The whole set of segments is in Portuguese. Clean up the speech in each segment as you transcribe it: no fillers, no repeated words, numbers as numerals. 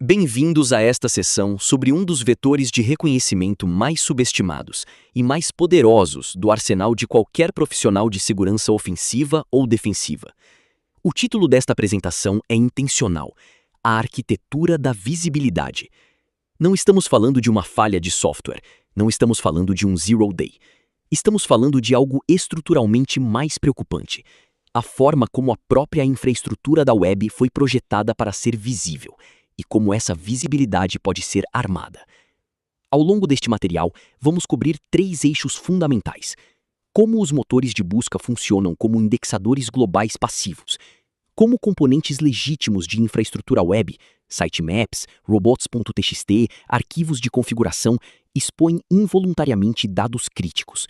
Bem-vindos a esta sessão sobre um dos vetores de reconhecimento mais subestimados e mais poderosos do arsenal de qualquer profissional de segurança ofensiva ou defensiva. O título desta apresentação é intencional: a arquitetura da visibilidade. Não estamos falando de uma falha de software, não estamos falando de um zero day. Estamos falando de algo estruturalmente mais preocupante: a forma como a própria infraestrutura da web foi projetada para ser visível e como essa visibilidade pode ser armada. Ao longo deste material, vamos cobrir 3 eixos fundamentais: como os motores de busca funcionam como indexadores globais passivos, como componentes legítimos de infraestrutura web, sitemaps, robots.txt, arquivos de configuração, expõem involuntariamente dados críticos,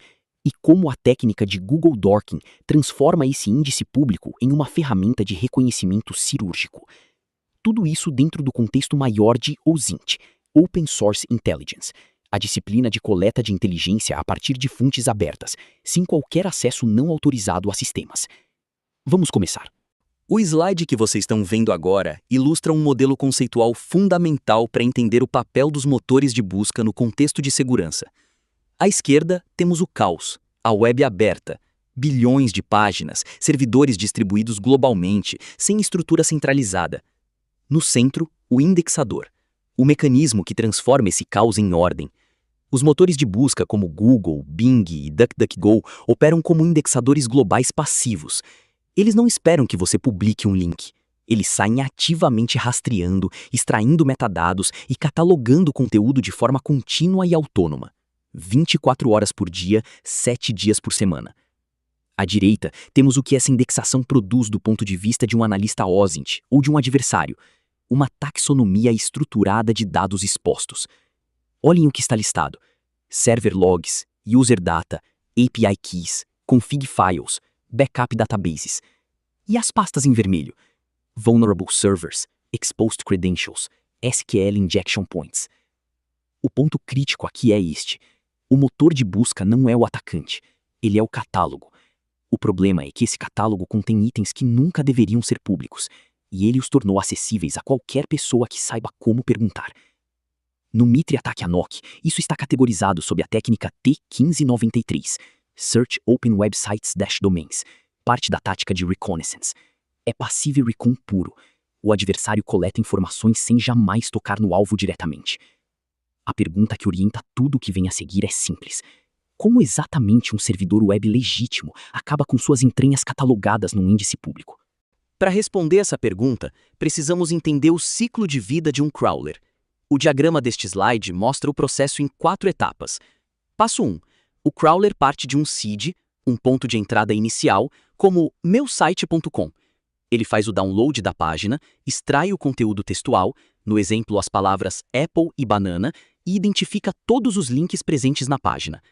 e como a técnica de Google Dorking transforma esse índice público em uma ferramenta de reconhecimento cirúrgico. Tudo isso dentro do contexto maior de OSINT, Open Source Intelligence, a disciplina de coleta de inteligência a partir de fontes abertas, sem qualquer acesso não autorizado a sistemas. Vamos começar. O slide que vocês estão vendo agora ilustra um modelo conceitual fundamental para entender o papel dos motores de busca no contexto de segurança. À esquerda, temos o caos, a web aberta, bilhões de páginas, servidores distribuídos globalmente, sem estrutura centralizada. No centro, o indexador, o mecanismo que transforma esse caos em ordem. Os motores de busca como Google, Bing e DuckDuckGo operam como indexadores globais passivos. Eles não esperam que você publique um link. Eles saem ativamente rastreando, extraindo metadados e catalogando conteúdo de forma contínua e autônoma. 24 horas por dia, 7 dias por semana. À direita, temos o que essa indexação produz do ponto de vista de um analista OSINT ou de um adversário: uma taxonomia estruturada de dados expostos. Olhem o que está listado: server logs, user data, API keys, config files, backup databases. E as pastas em vermelho: vulnerable servers, exposed credentials, SQL injection points. O ponto crítico aqui é este: o motor de busca não é o atacante, ele é o catálogo. O problema é que esse catálogo contém itens que nunca deveriam ser públicos, e ele os tornou acessíveis a qualquer pessoa que saiba como perguntar. No Mitre ataque a NOC, isso está categorizado sob a técnica T1593, Search Open Websites-Domains, parte da tática de Reconnaissance. É Passive Recon puro. O adversário coleta informações sem jamais tocar no alvo diretamente. A pergunta que orienta tudo o que vem a seguir é simples: como exatamente um servidor web legítimo acaba com suas entranhas catalogadas num índice público? Para responder essa pergunta, precisamos entender o ciclo de vida de um crawler. O diagrama deste slide mostra o processo em 4 etapas. Passo 1. O crawler parte de um seed, um ponto de entrada inicial, como meusite.com. Ele faz o download da página, extrai o conteúdo textual, no exemplo as palavras Apple e banana, e identifica todos os links presentes na página.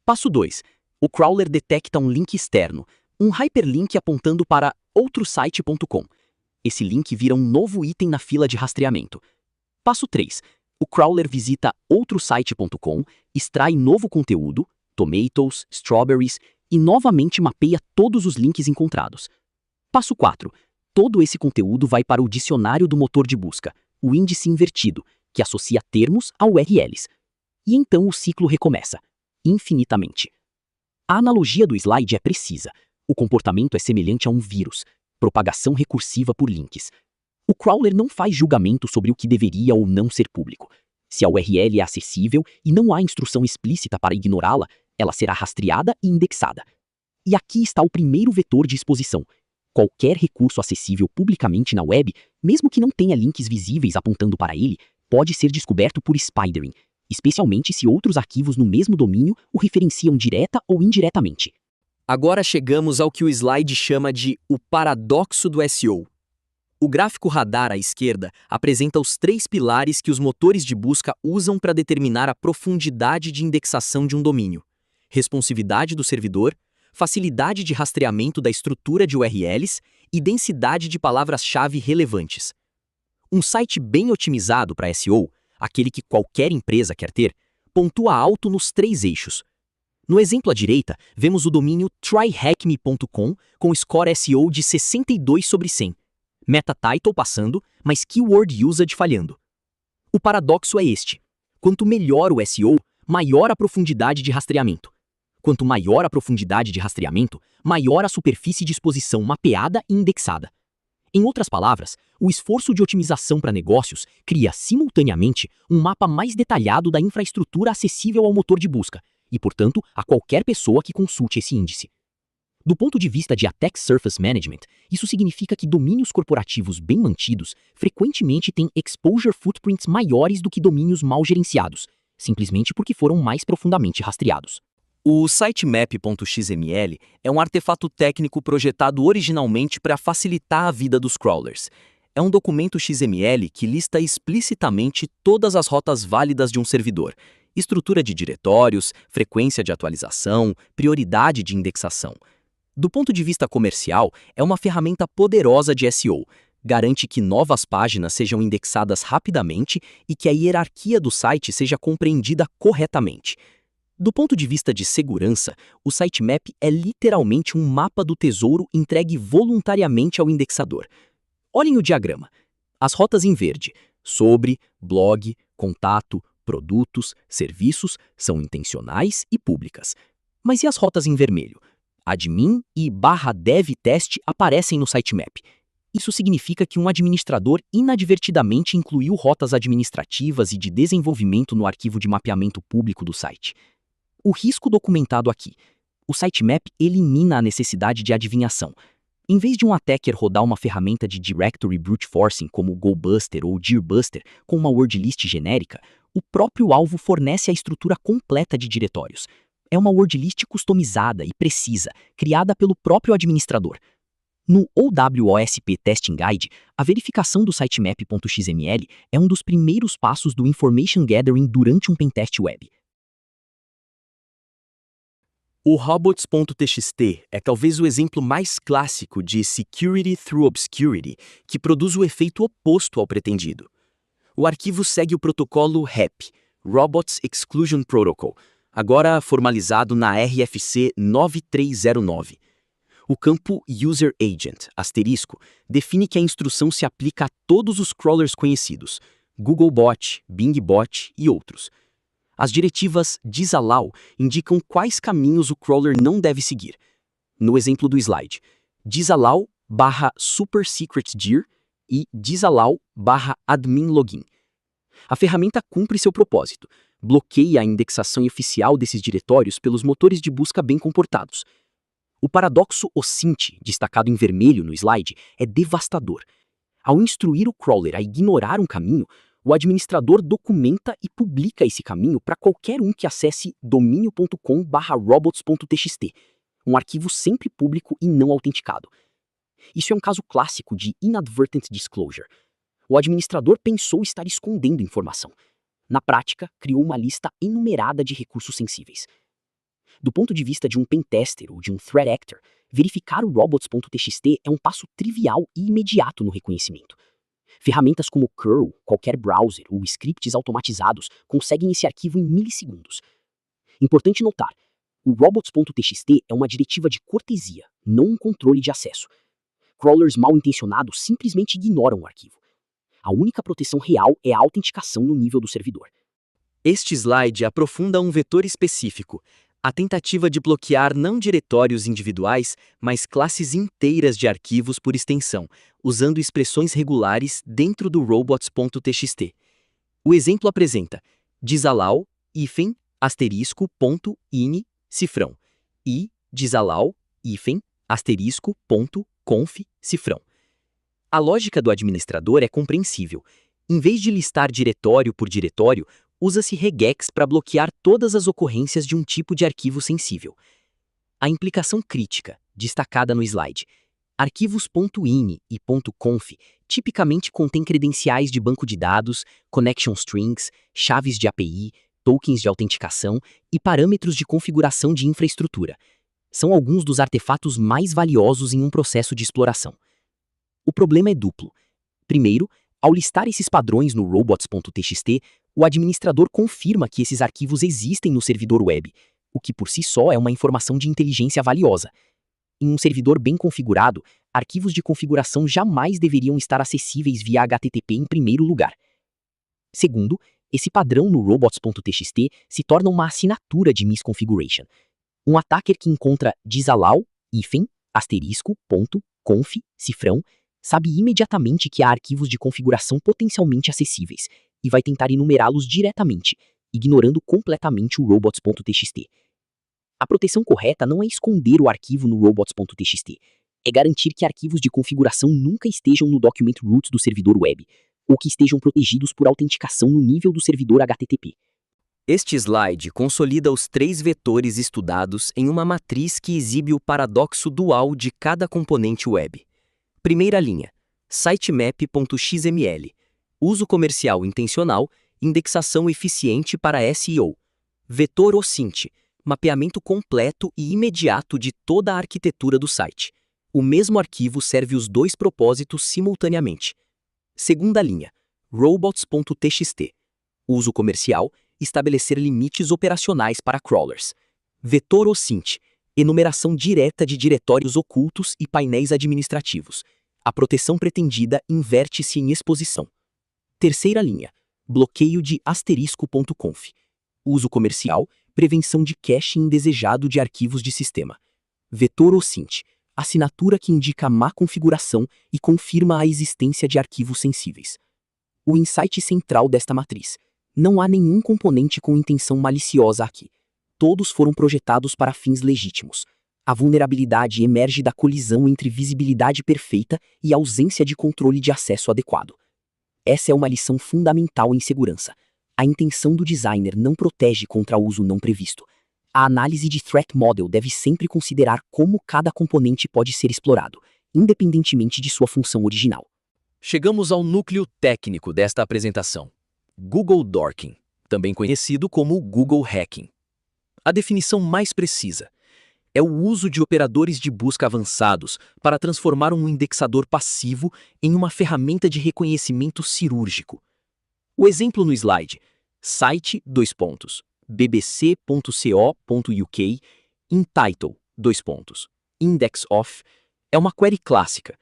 Passo 2. O crawler detecta um link externo, um hyperlink apontando para outrosite.com. Esse link vira um novo item na fila de rastreamento. Passo 3. O crawler visita outrosite.com, extrai novo conteúdo, tomatoes, strawberries, e novamente mapeia todos os links encontrados. Passo 4. Todo esse conteúdo vai para o dicionário do motor de busca, o índice invertido, que associa termos a URLs. E então o ciclo recomeça, infinitamente. A analogia do slide é precisa. O comportamento é semelhante a um vírus, propagação recursiva por links. O crawler não faz julgamento sobre o que deveria ou não ser público. Se a URL é acessível e não há instrução explícita para ignorá-la, ela será rastreada e indexada. E aqui está o primeiro vetor de exposição: qualquer recurso acessível publicamente na web, mesmo que não tenha links visíveis apontando para ele, pode ser descoberto por spidering, especialmente se outros arquivos no mesmo domínio o referenciam direta ou indiretamente. Agora chegamos ao que o slide chama de o paradoxo do SEO. O gráfico radar à esquerda apresenta os 3 pilares que os motores de busca usam para determinar a profundidade de indexação de um domínio: responsividade do servidor, facilidade de rastreamento da estrutura de URLs e densidade de palavras-chave relevantes. Um site bem otimizado para SEO, aquele que qualquer empresa quer ter, pontua alto nos 3 eixos. No exemplo à direita, vemos o domínio tryhackme.com com score SEO de 62/100. Meta title passando, mas keyword usage falhando. O paradoxo é este: quanto melhor o SEO, maior a profundidade de rastreamento. Quanto maior a profundidade de rastreamento, maior a superfície de exposição mapeada e indexada. Em outras palavras, o esforço de otimização para negócios cria simultaneamente um mapa mais detalhado da infraestrutura acessível ao motor de busca e, portanto, a qualquer pessoa que consulte esse índice. Do ponto de vista de Attack Surface Management, isso significa que domínios corporativos bem mantidos frequentemente têm exposure footprints maiores do que domínios mal gerenciados, simplesmente porque foram mais profundamente rastreados. O sitemap.xml é um artefato técnico projetado originalmente para facilitar a vida dos crawlers. É um documento XML que lista explicitamente todas as rotas válidas de um servidor, estrutura de diretórios, frequência de atualização, prioridade de indexação. Do ponto de vista comercial, é uma ferramenta poderosa de SEO. Garante que novas páginas sejam indexadas rapidamente e que a hierarquia do site seja compreendida corretamente. Do ponto de vista de segurança, o sitemap é literalmente um mapa do tesouro entregue voluntariamente ao indexador. Olhem o diagrama. As rotas em verde, sobre, blog, contato, produtos, serviços, são intencionais e públicas. Mas e as rotas em vermelho? Admin e /dev-test aparecem no sitemap. Isso significa que um administrador inadvertidamente incluiu rotas administrativas e de desenvolvimento no arquivo de mapeamento público do site. O risco documentado aqui. O sitemap elimina a necessidade de adivinhação. Em vez de um attacker rodar uma ferramenta de directory brute forcing como o GoBuster ou Deerbuster com uma word list genérica, o próprio alvo fornece a estrutura completa de diretórios. É uma word list customizada e precisa, criada pelo próprio administrador. No OWASP Testing Guide, a verificação do sitemap.xml é um dos primeiros passos do information gathering durante um pentest web. O robots.txt é talvez o exemplo mais clássico de Security through Obscurity, que produz o efeito oposto ao pretendido. O arquivo segue o protocolo REP, Robots Exclusion Protocol, agora formalizado na RFC 9309. O campo User Agent, *, define que a instrução se aplica a todos os crawlers conhecidos, Googlebot, Bingbot e outros. As diretivas disallow indicam quais caminhos o crawler não deve seguir. No exemplo do slide, disallow /supersecretdir e disallow /adminlogin. A ferramenta cumpre seu propósito, bloqueia a indexação oficial desses diretórios pelos motores de busca bem comportados. O paradoxo OSINT, destacado em vermelho no slide, é devastador. Ao instruir o crawler a ignorar um caminho, o administrador documenta e publica esse caminho para qualquer um que acesse domínio.com/robots.txt, um arquivo sempre público e não autenticado. Isso é um caso clássico de inadvertent disclosure. O administrador pensou estar escondendo informação. Na prática, criou uma lista enumerada de recursos sensíveis. Do ponto de vista de um pentester ou de um threat actor, verificar o robots.txt é um passo trivial e imediato no reconhecimento. Ferramentas como curl, qualquer browser ou scripts automatizados conseguem esse arquivo em milissegundos. Importante notar, o robots.txt é uma diretiva de cortesia, não um controle de acesso. Crawlers mal intencionados simplesmente ignoram o arquivo. A única proteção real é a autenticação no nível do servidor. Este slide aprofunda um vetor específico, a tentativa de bloquear não diretórios individuais, mas classes inteiras de arquivos por extensão, usando expressões regulares dentro do robots.txt. O exemplo apresenta disallow ***ini cifrão e disallow ***conf cifrão. A lógica do administrador é compreensível. Em vez de listar diretório por diretório, usa-se regex para bloquear todas as ocorrências de um tipo de arquivo sensível. A implicação crítica, destacada no slide. Arquivos.ini e .conf tipicamente contêm credenciais de banco de dados, connection strings, chaves de API, tokens de autenticação e parâmetros de configuração de infraestrutura. São alguns dos artefatos mais valiosos em um processo de exploração. O problema é duplo. Primeiro, ao listar esses padrões no robots.txt, o administrador confirma que esses arquivos existem no servidor web, o que por si só é uma informação de inteligência valiosa. Em um servidor bem configurado, arquivos de configuração jamais deveriam estar acessíveis via HTTP em primeiro lugar. Segundo, esse padrão no robots.txt se torna uma assinatura de misconfiguration. Um attacker que encontra disallow, asterisco, ponto, conf, cifrão, sabe imediatamente que há arquivos de configuração potencialmente acessíveis e vai tentar enumerá-los diretamente, ignorando completamente o robots.txt. A proteção correta não é esconder o arquivo no robots.txt, é garantir que arquivos de configuração nunca estejam no document root do servidor web, ou que estejam protegidos por autenticação no nível do servidor HTTP. Este slide consolida os 3 vetores estudados em uma matriz que exibe o paradoxo dual de cada componente web. Primeira linha, sitemap.xml, uso comercial intencional, indexação eficiente para SEO. Vetor OSINT, mapeamento completo e imediato de toda a arquitetura do site. O mesmo arquivo serve os 2 propósitos simultaneamente. Segunda linha, robots.txt, uso comercial, estabelecer limites operacionais para crawlers. Vetor OSINT, enumeração direta de diretórios ocultos e painéis administrativos. A proteção pretendida inverte-se em exposição. Terceira linha, bloqueio de asterisco.conf, uso comercial, prevenção de cache indesejado de arquivos de sistema. Vetor OSINT, assinatura que indica má configuração e confirma a existência de arquivos sensíveis. O insight central desta matriz: não há nenhum componente com intenção maliciosa aqui. Todos foram projetados para fins legítimos. A vulnerabilidade emerge da colisão entre visibilidade perfeita e ausência de controle de acesso adequado. Essa é uma lição fundamental em segurança. A intenção do designer não protege contra uso não previsto. A análise de threat model deve sempre considerar como cada componente pode ser explorado, independentemente de sua função original. Chegamos ao núcleo técnico desta apresentação: Google Dorking, também conhecido como Google Hacking. A definição mais precisa é o uso de operadores de busca avançados para transformar um indexador passivo em uma ferramenta de reconhecimento cirúrgico. O exemplo no slide: site, bbc.co.uk, entitle, index of, é uma query clássica.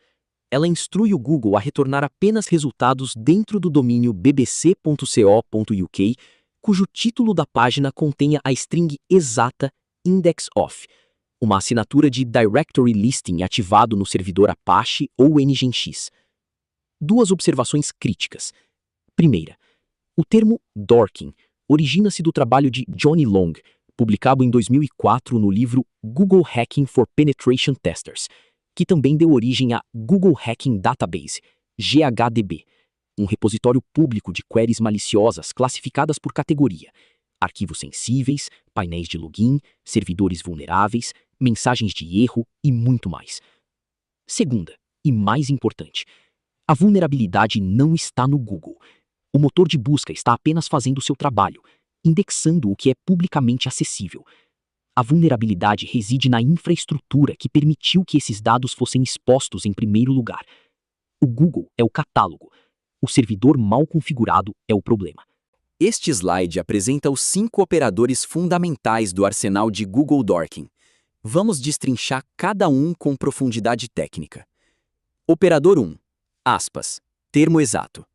Ela instrui o Google a retornar apenas resultados dentro do domínio bbc.co.uk, cujo título da página contenha a string exata index of, uma assinatura de directory listing ativado no servidor Apache ou Nginx. 2 observações críticas. Primeira, o termo dorking origina-se do trabalho de Johnny Long, publicado em 2004 no livro Google Hacking for Penetration Testers, que também deu origem a Google Hacking Database, GHDB, um repositório público de queries maliciosas classificadas por categoria: arquivos sensíveis, painéis de login, servidores vulneráveis, mensagens de erro e muito mais. Segunda, e mais importante, a vulnerabilidade não está no Google. O motor de busca está apenas fazendo seu trabalho, indexando o que é publicamente acessível. A vulnerabilidade reside na infraestrutura que permitiu que esses dados fossem expostos em primeiro lugar. O Google é o catálogo. O servidor mal configurado é o problema. Este slide apresenta os 5 operadores fundamentais do arsenal de Google Dorking. Vamos destrinchar cada um com profundidade técnica. Operador 1. Aspas. Termo exato.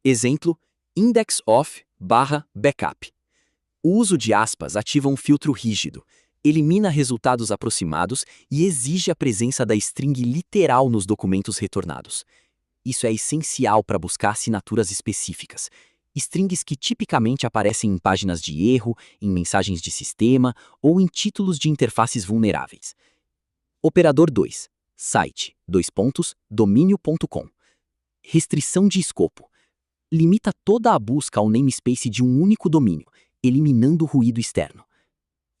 Exemplo: index of /backup. O uso de aspas ativa um filtro rígido, elimina resultados aproximados e exige a presença da string literal nos documentos retornados. Isso é essencial para buscar assinaturas específicas, strings que tipicamente aparecem em páginas de erro, em mensagens de sistema ou em títulos de interfaces vulneráveis. Operador 2. Site, domínio.com. Restrição de escopo. Limita toda a busca ao namespace de um único domínio, eliminando o ruído externo.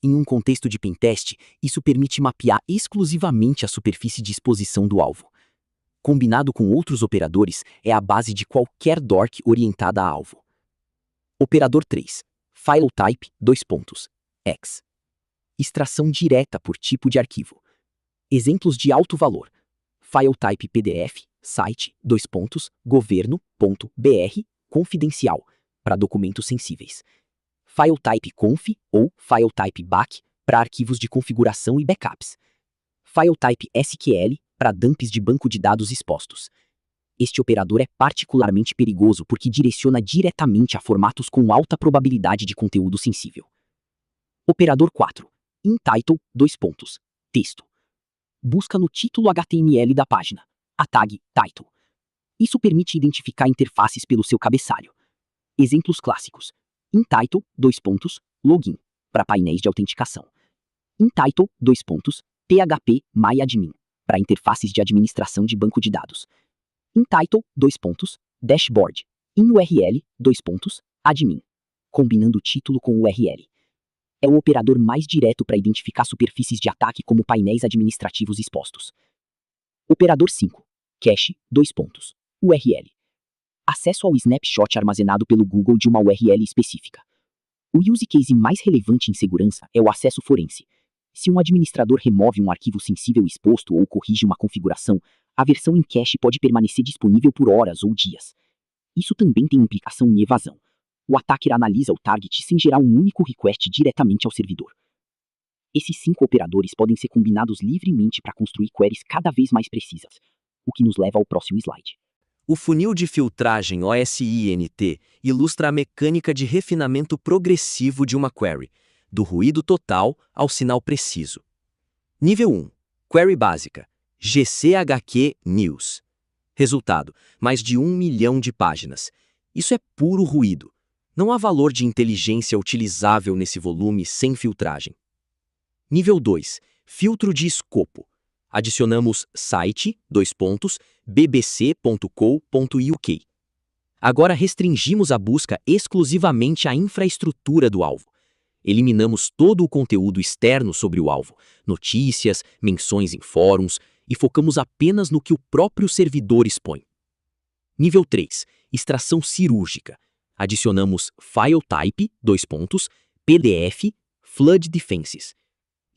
Em um contexto de pentest, isso permite mapear exclusivamente a superfície de exposição do alvo. Combinado com outros operadores, é a base de qualquer dork orientada a alvo. Operador 3. File type, X. Extração direta por tipo de arquivo. Exemplos de alto valor: file type PDF, site, governo.br, confidencial, para documentos sensíveis. File type conf ou file type back, para arquivos de configuração e backups. File type SQL, para dumps de banco de dados expostos. Este operador é particularmente perigoso porque direciona diretamente a formatos com alta probabilidade de conteúdo sensível. Operador 4. InTitle, texto. Busca no título HTML da página. A tag title. Isso permite identificar interfaces pelo seu cabeçalho. Exemplos clássicos. InTitle, login, para painéis de autenticação. InTitle, PHP MyAdmin, para interfaces de administração de banco de dados. InTitle, dashboard, InURL, admin, combinando o título com o URL. É o operador mais direto para identificar superfícies de ataque como painéis administrativos expostos. Operador 5. Cache, URL. Acesso ao snapshot armazenado pelo Google de uma URL específica. O use case mais relevante em segurança é o acesso forense. Se um administrador remove um arquivo sensível exposto ou corrige uma configuração, a versão em cache pode permanecer disponível por horas ou dias. Isso também tem implicação em evasão. O attacker analisa o target sem gerar um único request diretamente ao servidor. Esses 5 operadores podem ser combinados livremente para construir queries cada vez mais precisas, o que nos leva ao próximo slide. O funil de filtragem OSINT ilustra a mecânica de refinamento progressivo de uma query, do ruído total ao sinal preciso. Nível 1. Query básica. GCHQ News. Resultado: mais de 1 milhão de páginas. Isso é puro ruído. Não há valor de inteligência utilizável nesse volume sem filtragem. Nível 2. Filtro de escopo. Adicionamos site, bbc.co.uk. Agora restringimos a busca exclusivamente à infraestrutura do alvo. Eliminamos todo o conteúdo externo sobre o alvo, notícias, menções em fóruns, e focamos apenas no que o próprio servidor expõe. Nível 3. Extração cirúrgica. Adicionamos file type, PDF, flood defenses.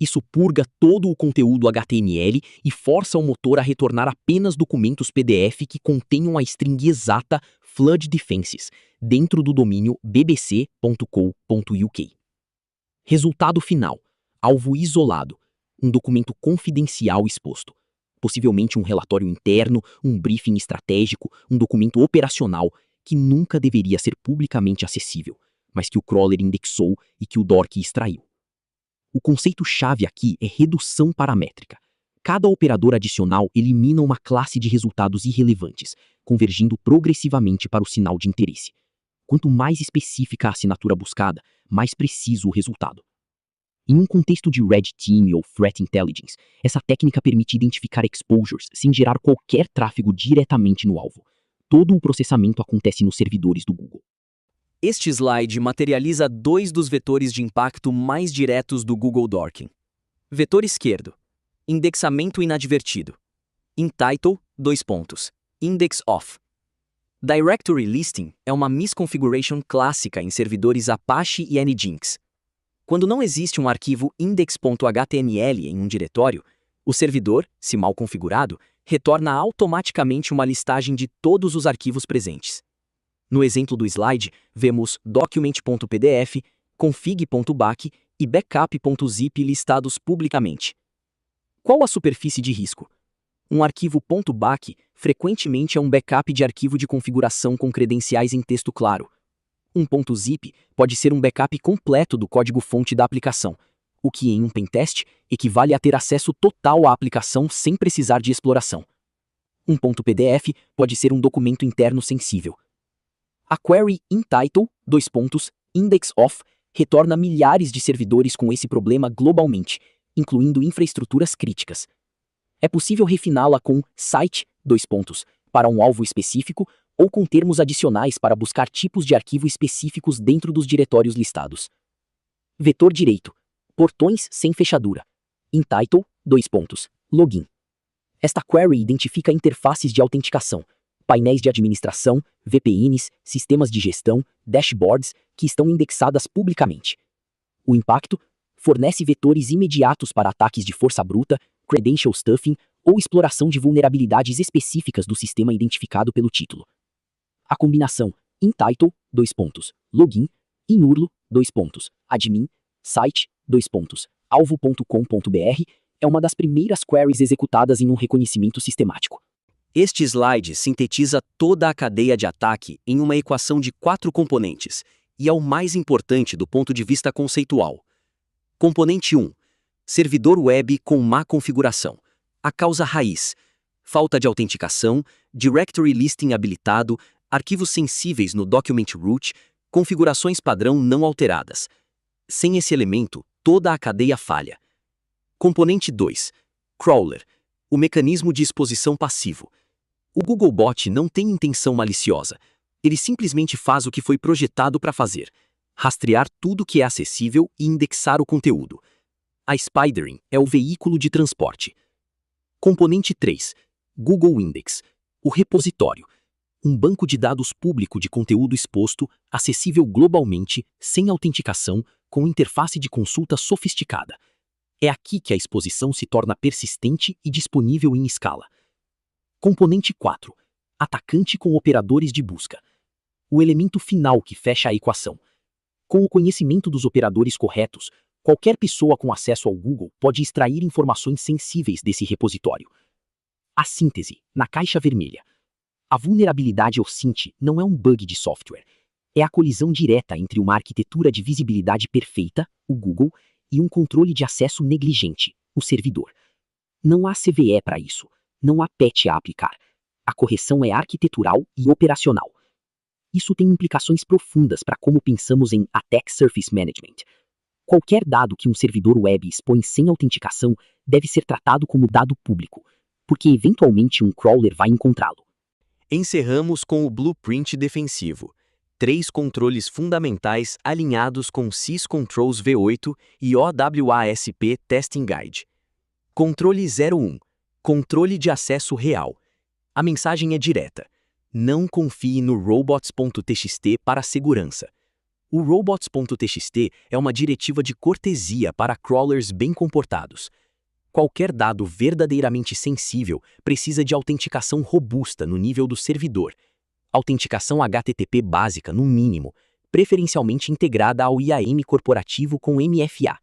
Isso purga todo o conteúdo HTML e força o motor a retornar apenas documentos PDF que contenham a string exata flood defenses, dentro do domínio bbc.co.uk. Resultado final: alvo isolado, um documento confidencial exposto. Possivelmente um relatório interno, um briefing estratégico, um documento operacional que nunca deveria ser publicamente acessível, mas que o crawler indexou e que o Dork extraiu. O conceito-chave aqui é redução paramétrica. Cada operador adicional elimina uma classe de resultados irrelevantes, convergindo progressivamente para o sinal de interesse. Quanto mais específica a assinatura buscada, mais preciso o resultado. Em um contexto de Red Team ou Threat Intelligence, essa técnica permite identificar exposures sem gerar qualquer tráfego diretamente no alvo. Todo o processamento acontece nos servidores do Google. Este slide materializa 2 dos vetores de impacto mais diretos do Google Dorking. Vetor esquerdo: indexamento inadvertido. InTitle, index off. Directory listing é uma misconfiguration clássica em servidores Apache e Nginx. Quando não existe um arquivo index.html em um diretório, o servidor, se mal configurado, retorna automaticamente uma listagem de todos os arquivos presentes. No exemplo do slide, vemos document.pdf, config.back e backup.zip listados publicamente. Qual a superfície de risco? Um arquivo .back frequentemente é um backup de arquivo de configuração com credenciais em texto claro. Um .zip pode ser um backup completo do código-fonte da aplicação, o que em um pentest equivale a ter acesso total à aplicação sem precisar de exploração. Um .pdf pode ser um documento interno sensível. A query InTitle, index off, retorna milhares de servidores com esse problema globalmente, incluindo infraestruturas críticas. É possível refiná-la com site, para um alvo específico, ou com termos adicionais para buscar tipos de arquivo específicos dentro dos diretórios listados. Vetor direito: portões sem fechadura. InTitle, login. Esta query identifica interfaces de autenticação, painéis de administração, VPNs, sistemas de gestão, dashboards, que estão indexadas publicamente. O impacto: fornece vetores imediatos para ataques de força bruta, credential stuffing ou exploração de vulnerabilidades específicas do sistema identificado pelo título. A combinação InTitle, login, inurlo, admin, site, alvo.com.br é uma das primeiras queries executadas em um reconhecimento sistemático. Este slide sintetiza toda a cadeia de ataque em uma equação de 4 componentes, e é o mais importante do ponto de vista conceitual. Componente 1. Servidor web com má configuração. A causa raiz. Falta de autenticação, directory listing habilitado, arquivos sensíveis no document root, configurações padrão não alteradas. Sem esse elemento, toda a cadeia falha. Componente 2. Crawler. O mecanismo de exposição passivo. O Googlebot não tem intenção maliciosa. Ele simplesmente faz o que foi projetado para fazer: rastrear tudo que é acessível e indexar o conteúdo. A Spidering é o veículo de transporte. Componente 3. Google Index. O repositório. Um banco de dados público de conteúdo exposto, acessível globalmente, sem autenticação, com interface de consulta sofisticada. É aqui que a exposição se torna persistente e disponível em escala. Componente 4. Atacante com operadores de busca. O elemento final que fecha a equação. Com o conhecimento dos operadores corretos, qualquer pessoa com acesso ao Google pode extrair informações sensíveis desse repositório. A síntese, na caixa vermelha. A vulnerabilidade OSINT não é um bug de software. É a colisão direta entre uma arquitetura de visibilidade perfeita, o Google, e um controle de acesso negligente, o servidor. Não há CVE para isso. Não há patch a aplicar. A correção é arquitetural e operacional. Isso tem implicações profundas para como pensamos em Attack Surface Management. Qualquer dado que um servidor web expõe sem autenticação deve ser tratado como dado público, porque eventualmente um crawler vai encontrá-lo. Encerramos com o blueprint defensivo. 3 controles fundamentais alinhados com syscontrols V8 e OWASP Testing Guide. Controle 01. Controle de acesso real. A mensagem é direta. Não confie no robots.txt para segurança. O robots.txt é uma diretiva de cortesia para crawlers bem comportados. Qualquer dado verdadeiramente sensível precisa de autenticação robusta no nível do servidor. Autenticação HTTP básica, no mínimo, preferencialmente integrada ao IAM corporativo com MFA.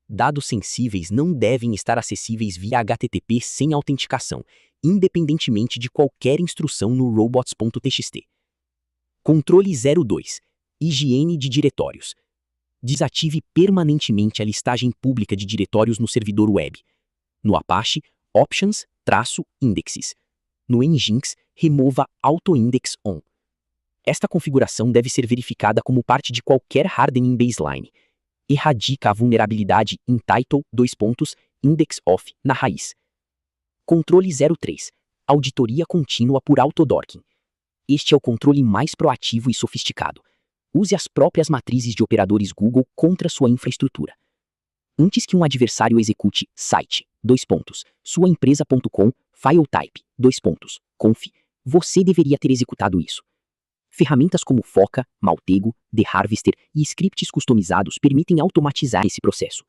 Dados sensíveis não devem estar acessíveis via HTTP sem autenticação, independentemente de qualquer instrução no robots.txt. Controle 02. Higiene de diretórios. Desative permanentemente a listagem pública de diretórios no servidor web. No Apache, Options-Indexes. No Nginx, remova Auto-Index On. Esta configuração deve ser verificada como parte de qualquer hardening baseline. Erradica a vulnerabilidade em Title:"Index Off na raiz. Controle 03. Auditoria contínua por autodorking. Este é o controle mais proativo e sofisticado. Use as próprias matrizes de operadores Google contra sua infraestrutura. Antes que um adversário execute site:"suaempresa.com, filetype:"conf, você deveria ter executado isso. Ferramentas como Foca, Maltego, The Harvester e scripts customizados permitem automatizar esse processo.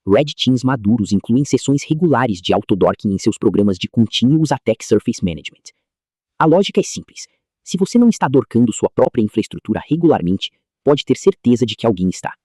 Red Teams maduros incluem sessões regulares de autodorking em seus programas de Continuous Attack Surface Management. A lógica é simples. Se você não está dorkando sua própria infraestrutura regularmente, pode ter certeza de que alguém está.